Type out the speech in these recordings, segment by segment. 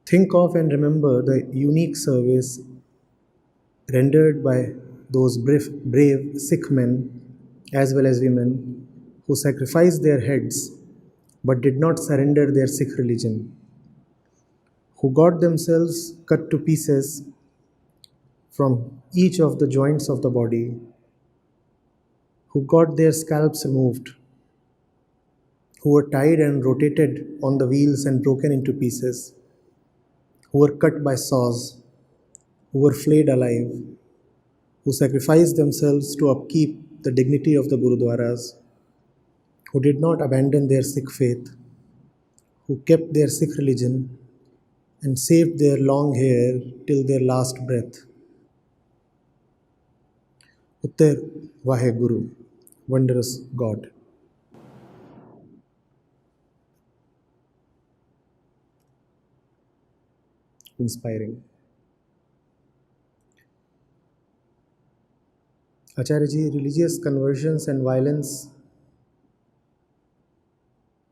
Think of and remember the unique service rendered by those brave Sikh men as well as women who sacrificed their heads but did not surrender their Sikh religion, who got themselves cut to pieces from each of the joints of the body, who got their scalps removed, who were tied and rotated on the wheels and broken into pieces, who were cut by saws, who were flayed alive, who sacrificed themselves to upkeep the dignity of the Gurudwaras, who did not abandon their Sikh faith, who kept their Sikh religion and saved their long hair till their last breath. Uttar Vaheguru, wondrous God. Inspiring. Acharya ji, religious conversions and violence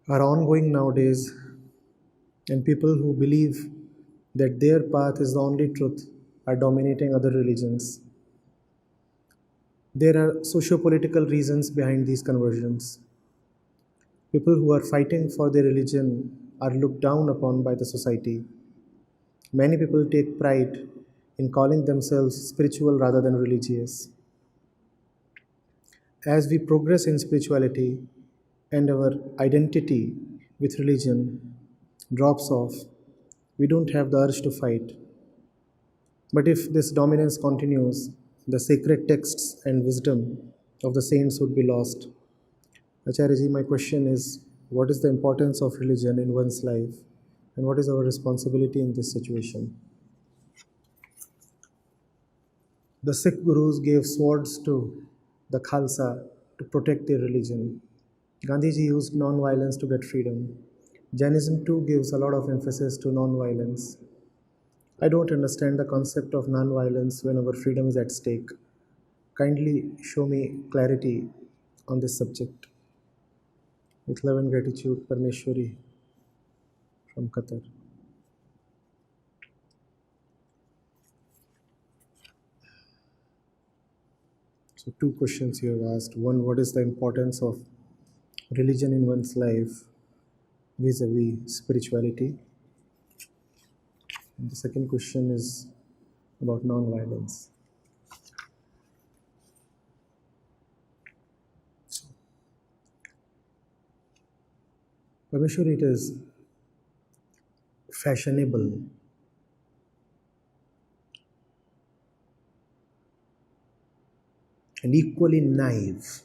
are ongoing nowadays, and people who believe that their path is the only truth are dominating other religions. There are socio-political reasons behind these conversions. People who are fighting for their religion are looked down upon by the society. Many people take pride in calling themselves spiritual rather than religious. As we progress in spirituality and our identity with religion drops off, we don't have the urge to fight. But if this dominance continues, the sacred texts and wisdom of the saints would be lost. Acharya ji, my question is, what is the importance of religion in one's life, and what is our responsibility in this situation? The Sikh gurus gave swords to the Khalsa to protect their religion. Gandhiji used non-violence to get freedom. Jainism too gives a lot of emphasis to non-violence. I don't understand the concept of non-violence when our freedom is at stake. Kindly show me clarity on this subject. With love and gratitude, Parmeshwari from Qatar. So, two questions you have asked. One, what is the importance of religion in one's life vis-a-vis spirituality? And the second question is about non-violence. Parmeshwari, it is fashionable and equally naive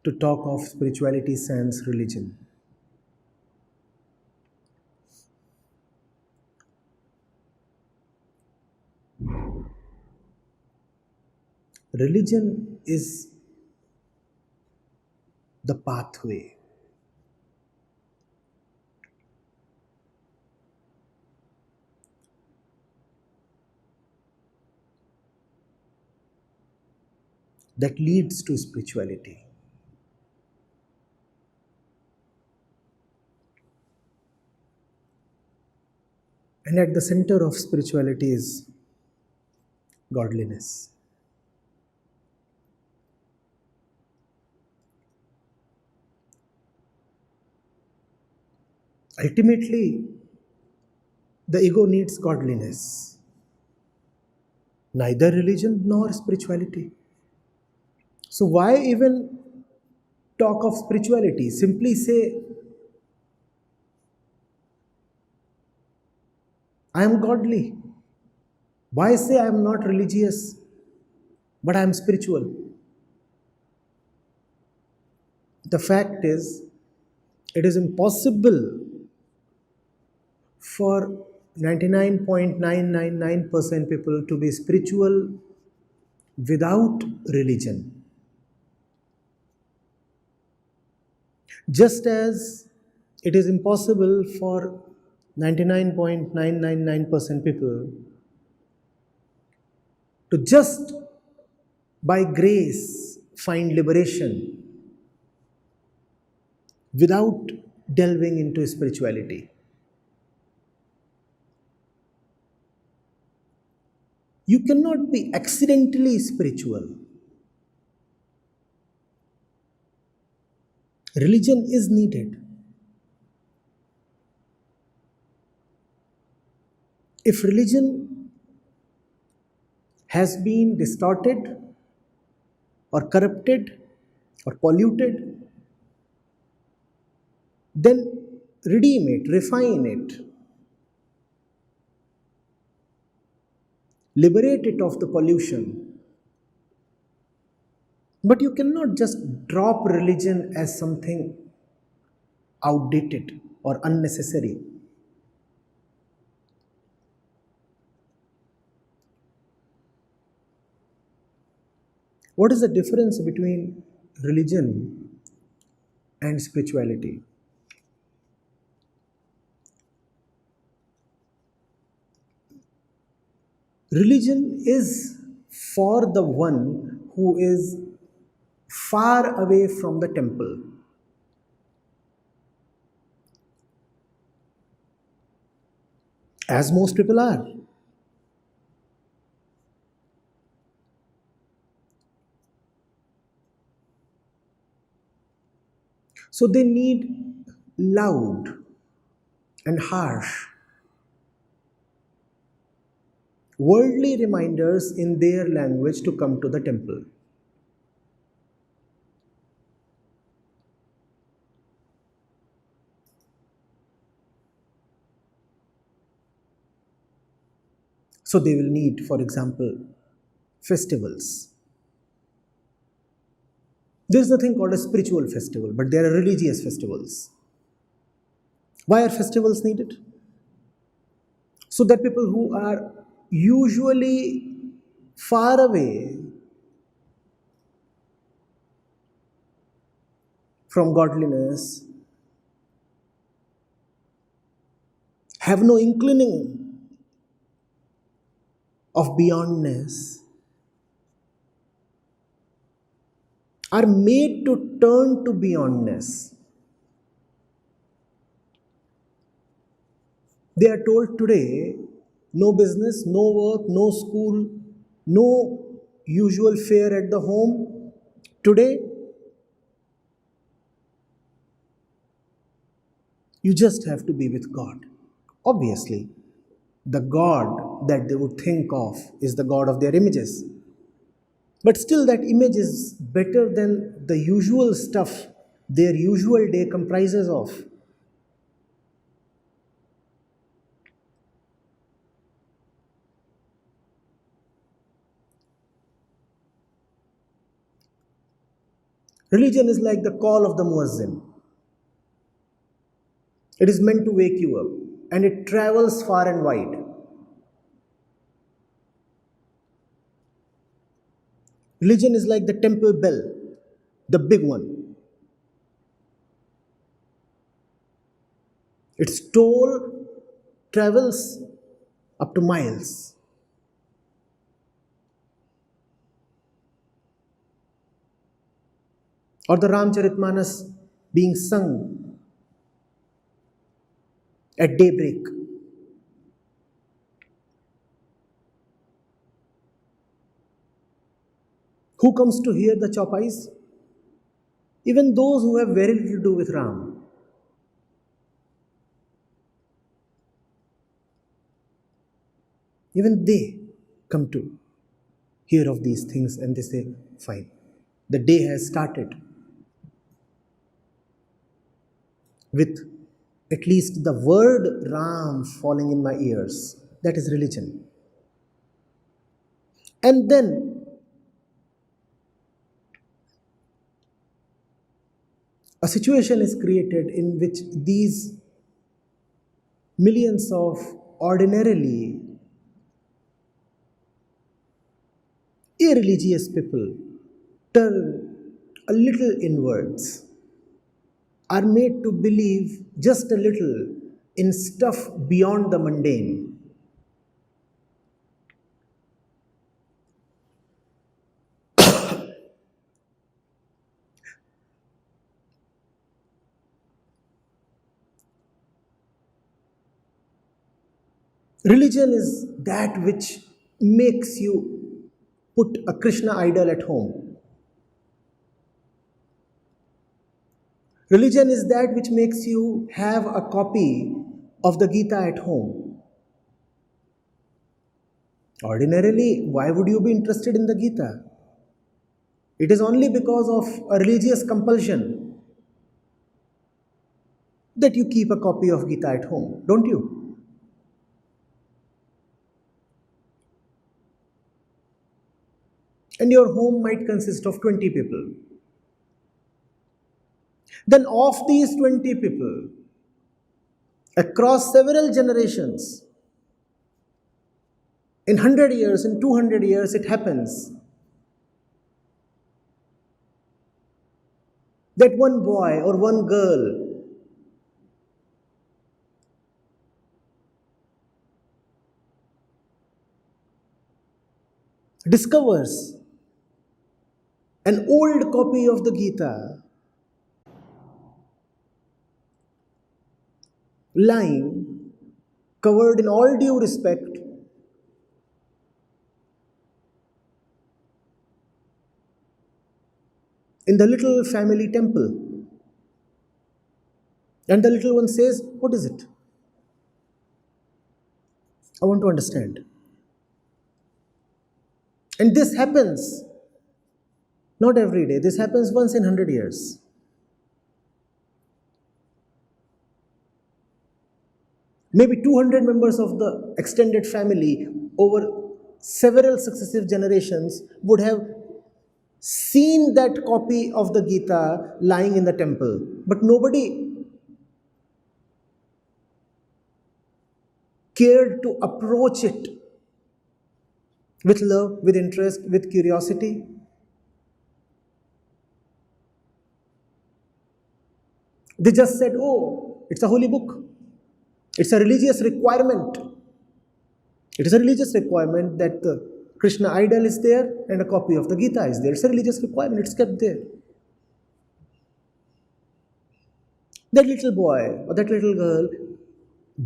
to talk of spirituality sans religion. Religion is the pathway. That leads to spirituality. And at the center of spirituality is godliness. Ultimately, the ego needs godliness. Neither religion nor spirituality. So why even talk of spirituality? Simply say, I am godly. Why say I am not religious, but I am spiritual? The fact is, it is impossible for 99.999% people to be spiritual without religion. Just as it is impossible for 99.999% people to just by grace find liberation without delving into spirituality. You cannot be accidentally spiritual. Religion is needed. If religion has been distorted or corrupted or polluted, then redeem it, refine it, liberate it of the pollution. But you cannot just drop religion as something outdated or unnecessary. What is the difference between religion and spirituality? Religion is for the one who is far away from the temple. As most people are. So they need loud and harsh, worldly reminders in their language to come to the temple. So they will need, for example, festivals. There is nothing called a spiritual festival, but there are religious festivals. Why are festivals needed? So that people who are usually far away from godliness have no inclining of beyondness, are made to turn to beyondness. They are told today, no business, no work, no school, no usual fare at the home. Today, you just have to be with God. Obviously, the God that they would think of is the God of their images. But still, that image is better than the usual stuff their usual day comprises of. Religion is like the call of the muezzin. It is meant to wake you up, and it travels far and wide. Religion is like the temple bell, the big one. Its toll travels up to miles. Or the Ramcharitmanas being sung at daybreak. Who comes to hear the chaupais? Even those who have very little to do with Ram. Even they come to hear of these things and they say, fine, the day has started with at least the word Ram falling in my ears. That is religion. And then a situation is created in which these millions of ordinarily irreligious people turn a little inwards, are made to believe just a little in stuff beyond the mundane. Religion is that which makes you put a Krishna idol at home. Religion is that which makes you have a copy of the Gita at home. Ordinarily, why would you be interested in the Gita? It is only because of a religious compulsion that you keep a copy of Gita at home, don't you? And your home might consist of 20 people. Then, of these 20 people, across several generations, in 100 years, in 200 years, it happens that one boy or one girl discovers an old copy of the Gita lying, covered in all due respect, in the little family temple. And the little one says, "What is it? I want to understand." And this happens not every day, this happens once in 100 years. Maybe 200 members of the extended family over several successive generations would have seen that copy of the Gita lying in the temple, but nobody cared to approach it with love, with interest, with curiosity. They just said, "Oh, it's a holy book. It's a religious requirement. It is a religious requirement that the Krishna idol is there and a copy of the Gita is there. It's a religious requirement. It's kept there." That little boy or that little girl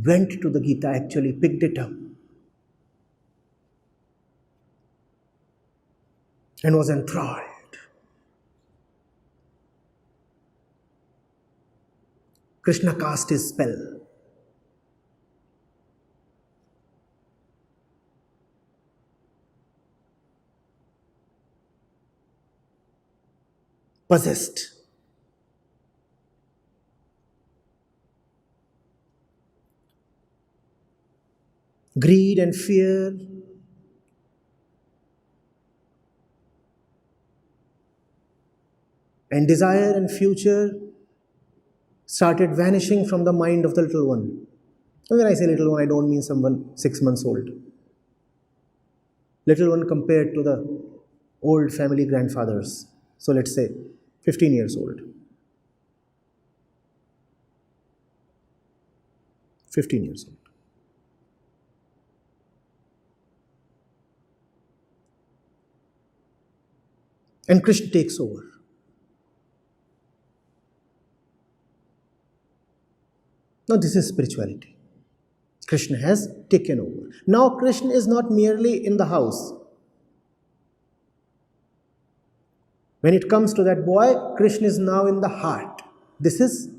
went to the Gita, actually picked it up, and was enthralled. Krishna cast his spell. Possessed. Greed and fear and desire and future started vanishing from the mind of the little one. And when I say little one, I don't mean someone 6 months old. Little one compared to the old family grandfathers. So let's say 15 years old. 15 years old. And Krishna takes over. Now this is spirituality. Krishna has taken over. Now Krishna is not merely in the house. When it comes to that boy, Krishna is now in the heart. This is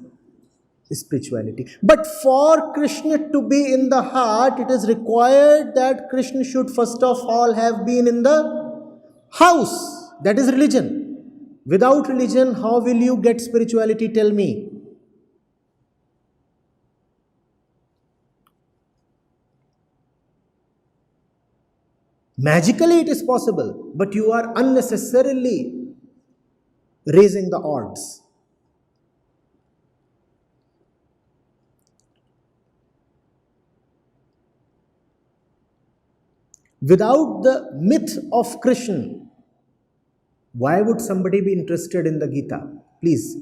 spirituality. But for Krishna to be in the heart, it is required that Krishna should first of all have been in the house. That is religion. Without religion, how will you get spirituality? Tell me. Magically it is possible, but you are unnecessarily raising the odds. Without the myth of Krishna, why would somebody be interested in the Gita? Please.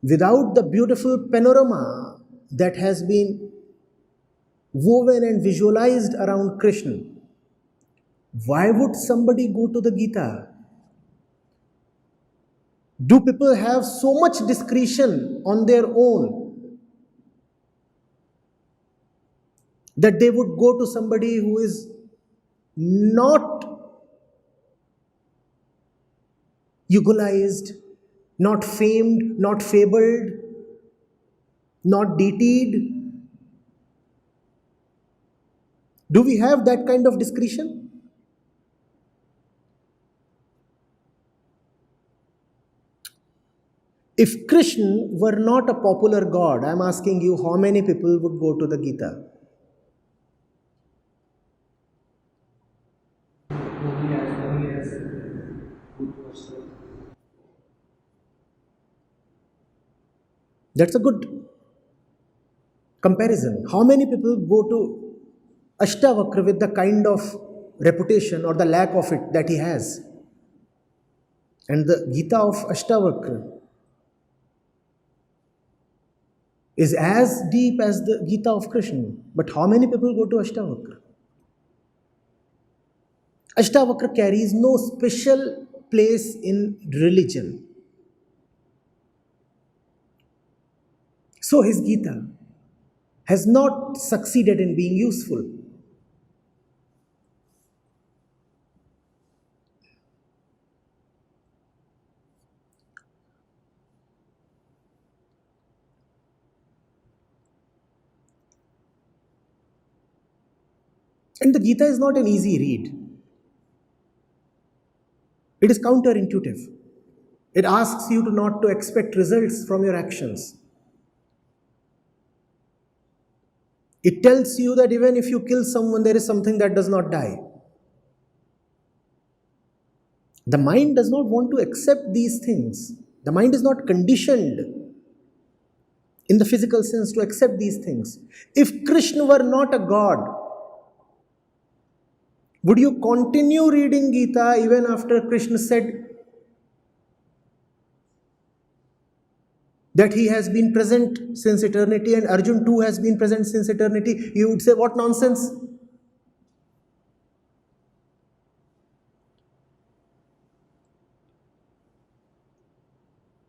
Without the beautiful panorama that has been woven and visualized around Krishna, why would somebody go to the Gita? Do people have so much discretion on their own that they would go to somebody who is not eugolized, not famed, not fabled, not deityed? Do we have that kind of discretion? If Krishna were not a popular god, I am asking you, how many people would go to the Gita? Only as many as Bodhsthal. That's a good comparison. How many people go to Ashtavakra with the kind of reputation or the lack of it that he has? And the Gita of Ashtavakra is as deep as the Gita of Krishna. But how many people go to Ashtavakra? Ashtavakra carries no special place in religion. So his Gita has not succeeded in being useful. And the Gita is not an easy read. It is counterintuitive. It asks you to not to expect results from your actions. It tells you that even if you kill someone, there is something that does not die. The mind does not want to accept these things. The mind is not conditioned in the physical sense to accept these things. If Krishna were not a god, would you continue reading Gita even after Krishna said that he has been present since eternity and Arjun too has been present since eternity? You would say, what nonsense?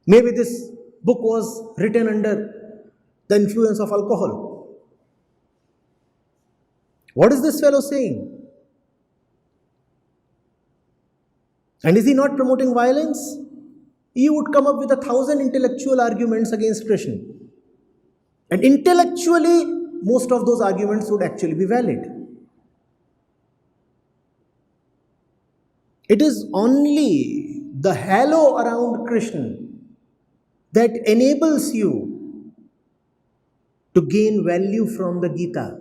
Maybe this book was written under the influence of alcohol. What is this fellow saying? And is he not promoting violence? You would come up with 1,000 intellectual arguments against Krishna. And intellectually, most of those arguments would actually be valid. It is only the halo around Krishna that enables you to gain value from the Gita.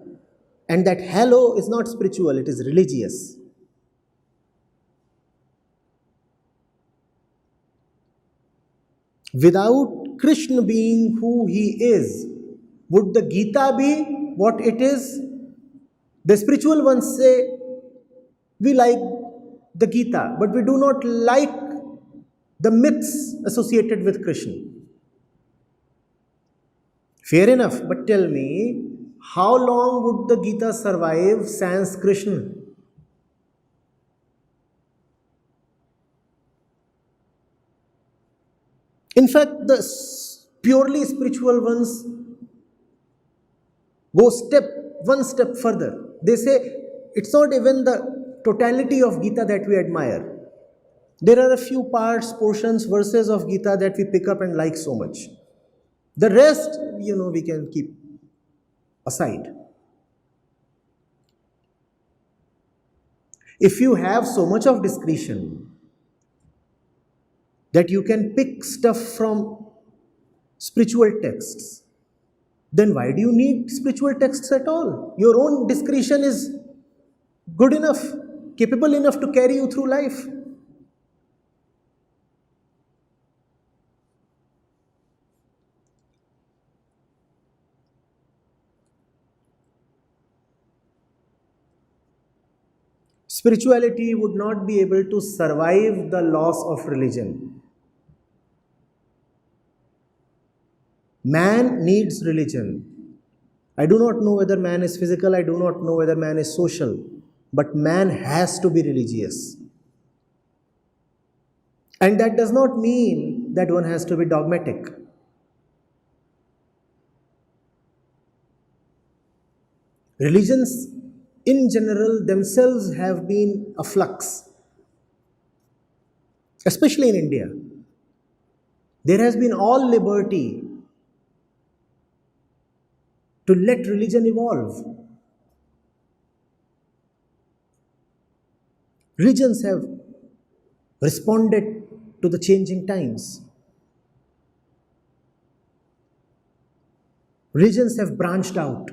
And that halo is not spiritual, it is religious. Without Krishna being who he is, would the Gita be what it is? The spiritual ones say, we like the Gita, but we do not like the myths associated with Krishna. Fair enough, but tell me, how long would the Gita survive sans Krishna? In fact, the purely spiritual ones go one step further. They say it's not even the totality of Gita that we admire. There are a few parts, portions, verses of Gita that we pick up and like so much. The rest, we can keep aside. If you have so much of discretion that you can pick stuff from spiritual texts, then why do you need spiritual texts at all? Your own discretion is good enough, capable enough to carry you through life. Spirituality would not be able to survive the loss of religion. Man needs religion. I do not know whether man is physical, I do not know whether man is social, but man has to be religious. And that does not mean that one has to be dogmatic. Religions in general themselves have been a flux, especially in India. There has been all liberty to let religion evolve. Religions have responded to the changing times. Religions have branched out,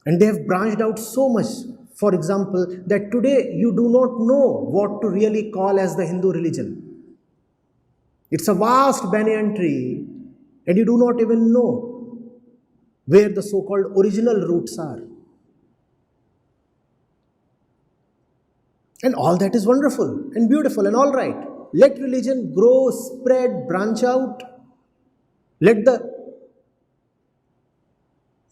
and they have branched out so much, for example, that today you do not know what to really call as the Hindu religion. It's a vast banyan tree, and you do not even know where the so called original roots are. And all that is wonderful and beautiful and all right. Let religion grow, spread, branch out. Let the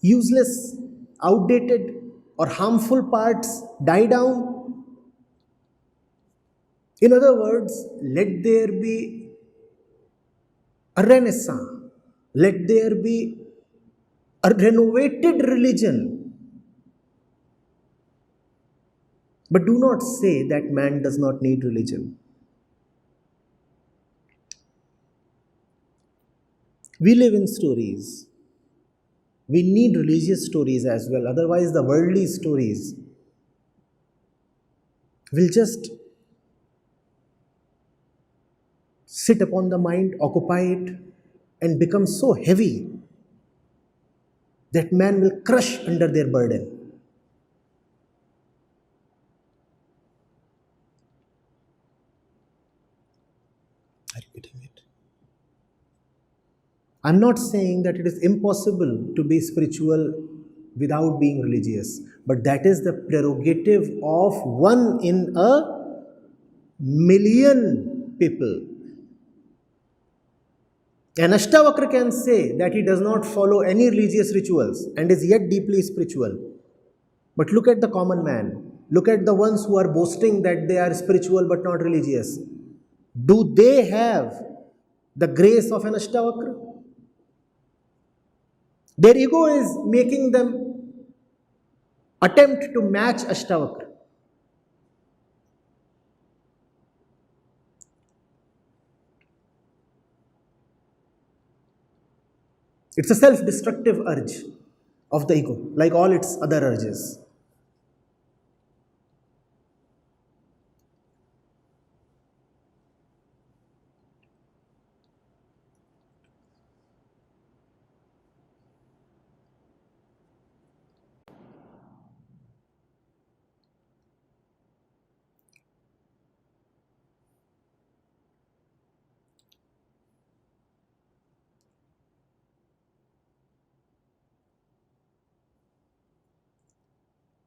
useless, outdated, or harmful parts die down. In other words, let there be a renaissance. Let there be a renovated religion. But do not say that man does not need religion. We live in stories. We need religious stories as well. Otherwise, the worldly stories will just sit upon the mind, occupy it, and become so heavy that man will crush under their burden. Are you getting it? I'm not saying that it is impossible to be spiritual without being religious, but that is the prerogative of one in a million people. An Ashtavakra can say that he does not follow any religious rituals and is yet deeply spiritual. But look at the common man. Look at the ones who are boasting that they are spiritual but not religious. Do they have the grace of an Ashtavakra? Their ego is making them attempt to match Ashtavakra. It's a self-destructive urge of the ego, like all its other urges.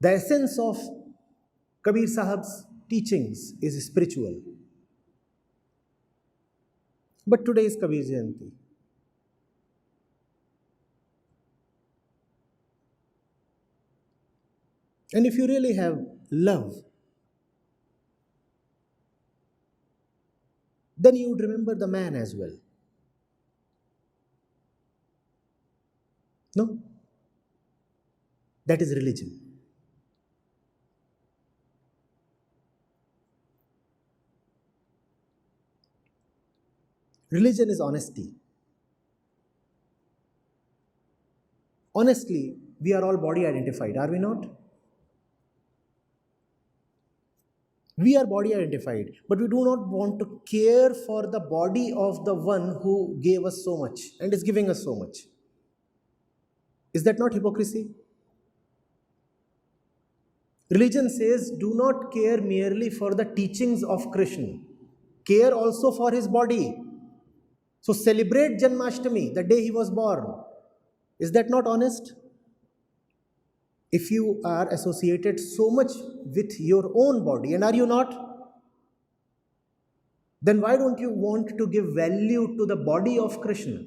The essence of Kabir Sahib's teachings is spiritual. But today is Kabir Jayanti. And if you really have love, then you would remember the man as well. No? That is religion. Religion is honesty. Honestly, we are all body identified, are we not? We are body identified, but we do not want to care for the body of the one who gave us so much and is giving us so much. Is that not hypocrisy? Religion says, do not care merely for the teachings of Krishna. Care also for his body. So celebrate Janmashtami, the day he was born. Is that not honest? If you are associated so much with your own body, and are you not? Then why don't you want to give value to the body of Krishna?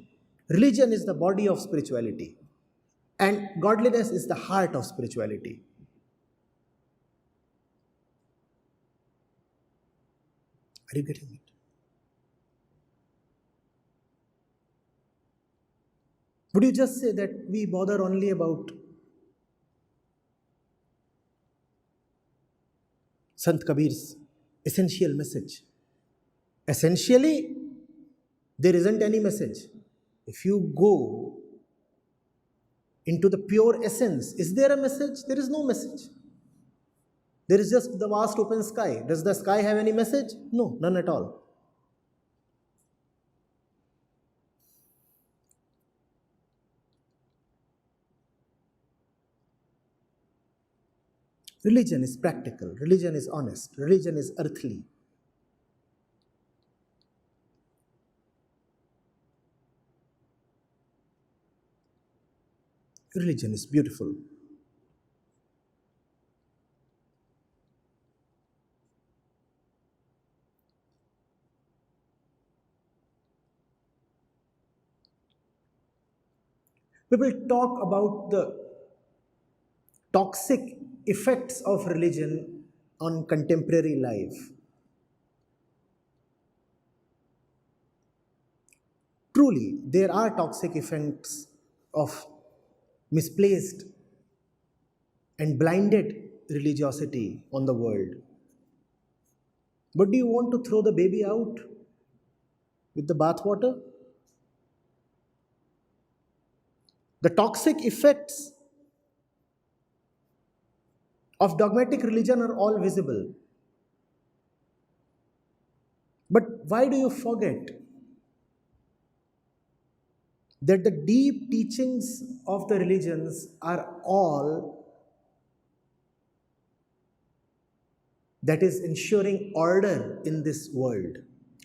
Religion is the body of spirituality, and godliness is the heart of spirituality. Are you getting it? Would you just say that we bother only about Sant Kabir's essential message? Essentially, there isn't any message. If you go into the pure essence, is there a message? There is no message. There is just the vast open sky. Does the sky have any message? No, none at all. Religion is practical. Religion is honest. Religion is earthly. Religion is beautiful. People talk about the toxic effects of religion on contemporary life. Truly, there are toxic effects of misplaced and blinded religiosity on the world. But do you want to throw the baby out with the bathwater? The toxic effects of dogmatic religion are all visible. But why do you forget that the deep teachings of the religions are all that is ensuring order in this world?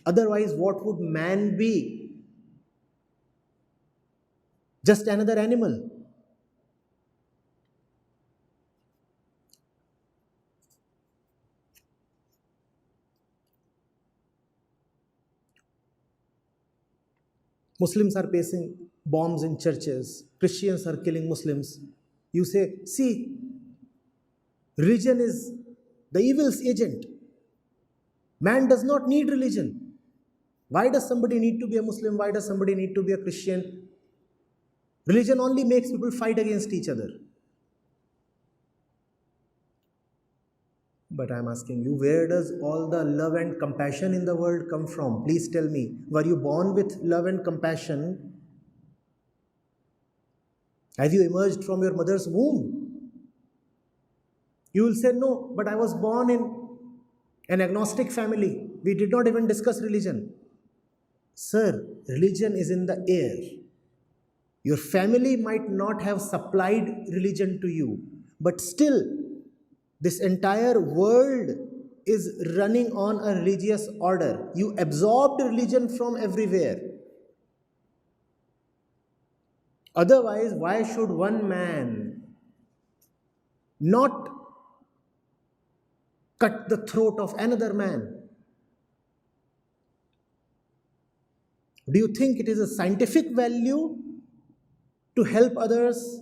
Otherwise, what would man be? Just another animal. Muslims are placing bombs in churches. Christians are killing Muslims. You say, see, religion is the evil's agent. Man does not need religion. Why does somebody need to be a Muslim? Why does somebody need to be a Christian? Religion only makes people fight against each other. But I'm asking you, where does all the love and compassion in the world come from? Please tell me, were you born with love and compassion? Have you emerged from your mother's womb? You will say, no, but I was born in an agnostic family. We did not even discuss religion. Sir, religion is in the air. Your family might not have supplied religion to you, but still, this entire world is running on a religious order. You absorbed religion from everywhere. Otherwise, why should one man not cut the throat of another man? Do you think it is a scientific value to help others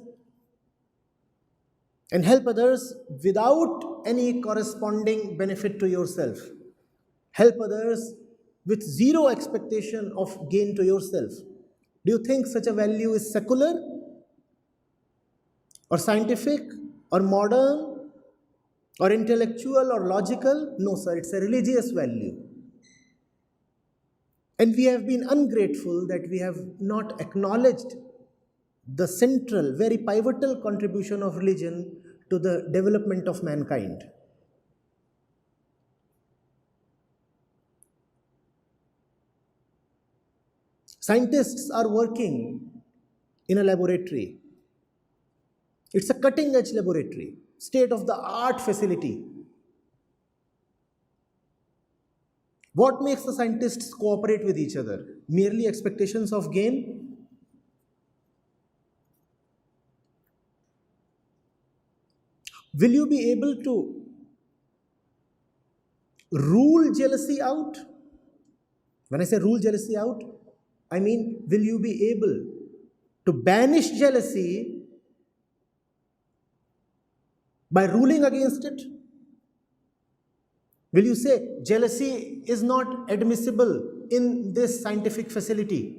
and help others without any corresponding benefit to yourself? Help others with zero expectation of gain to yourself. Do you think such a value is secular or scientific or modern or intellectual or logical? No, sir, it's a religious value. And we have been ungrateful that we have not acknowledged the central, very pivotal contribution of religion to the development of mankind. Scientists are working in a laboratory. It's a cutting-edge laboratory, state-of-the-art facility. What makes the scientists cooperate with each other? Merely expectations of gain? Will you be able to rule jealousy out? When I say rule jealousy out, I mean, will you be able to banish jealousy by ruling against it? Will you say jealousy is not admissible in this scientific facility?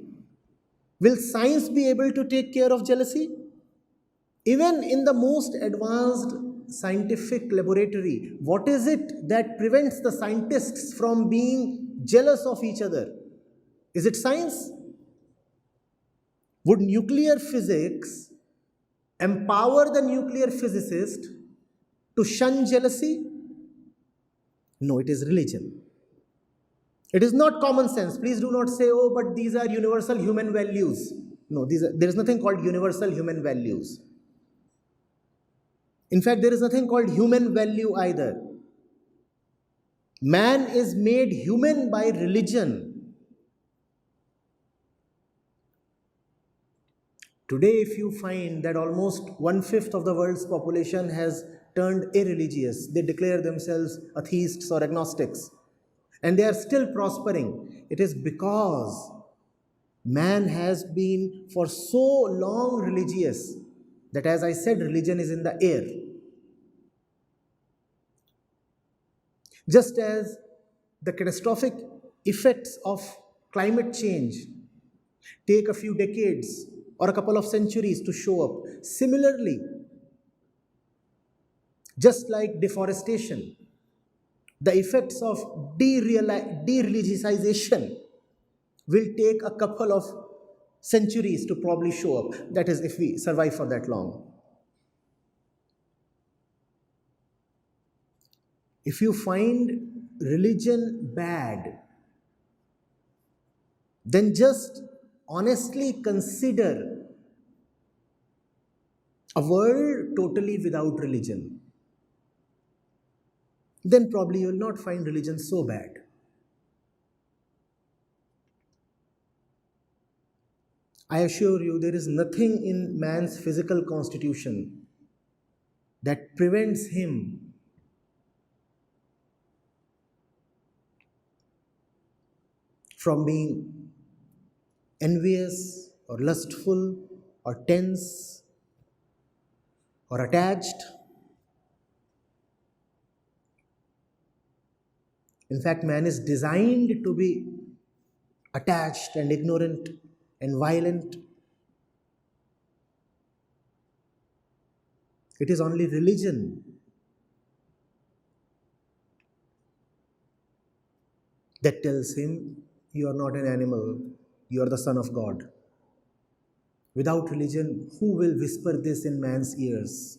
Will science be able to take care of jealousy? Even in the most advanced scientific laboratory, what is it that prevents the scientists from being jealous of each other? Is it science? Would nuclear physics empower the nuclear physicist to shun jealousy? No, it is religion. It is not common sense. Please do not say, oh, but these are universal human values. No, there is nothing called universal human values. In fact, there is nothing called human value either. Man is made human by religion. Today, if you find that almost 1/5 of the world's population has turned irreligious, they declare themselves atheists or agnostics, and they are still prospering, it is because man has been for so long religious that, as I said, religion is in the air. Just as the catastrophic effects of climate change take a few decades or a couple of centuries to show up, similarly, just like deforestation, the effects of de-religiousization will take a couple of centuries to probably show up. That is, if we survive for that long. If you find religion bad, then just honestly consider a world totally without religion. Then probably you will not find religion so bad. I assure you, there is nothing in man's physical constitution that prevents him from being envious or lustful or tense or attached. In fact, man is designed to be attached and ignorant and violent. It is only religion that tells him, you are not an animal, you are the Son of God. Without religion, who will whisper this in man's ears?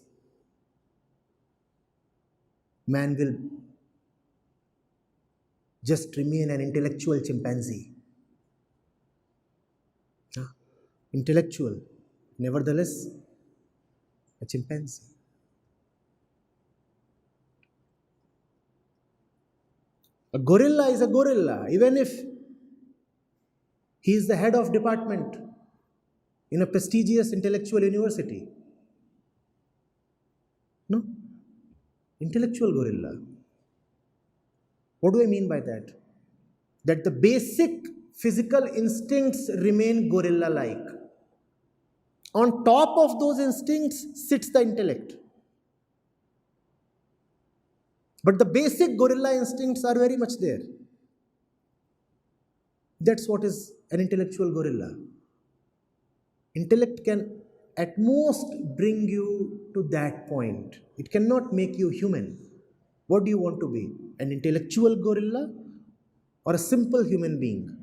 Man will just remain an intellectual chimpanzee. Intellectual, nevertheless, a chimpanzee. A gorilla is a gorilla, even if he is the head of department in a prestigious intellectual university. No? Intellectual gorilla. What do I mean by that? That the basic physical instincts remain gorilla-like. On top of those instincts sits the intellect. But the basic gorilla instincts are very much there. That's what is an intellectual gorilla. Intellect can at most bring you to that point. It cannot make you human. What do you want to be? An intellectual gorilla or a simple human being?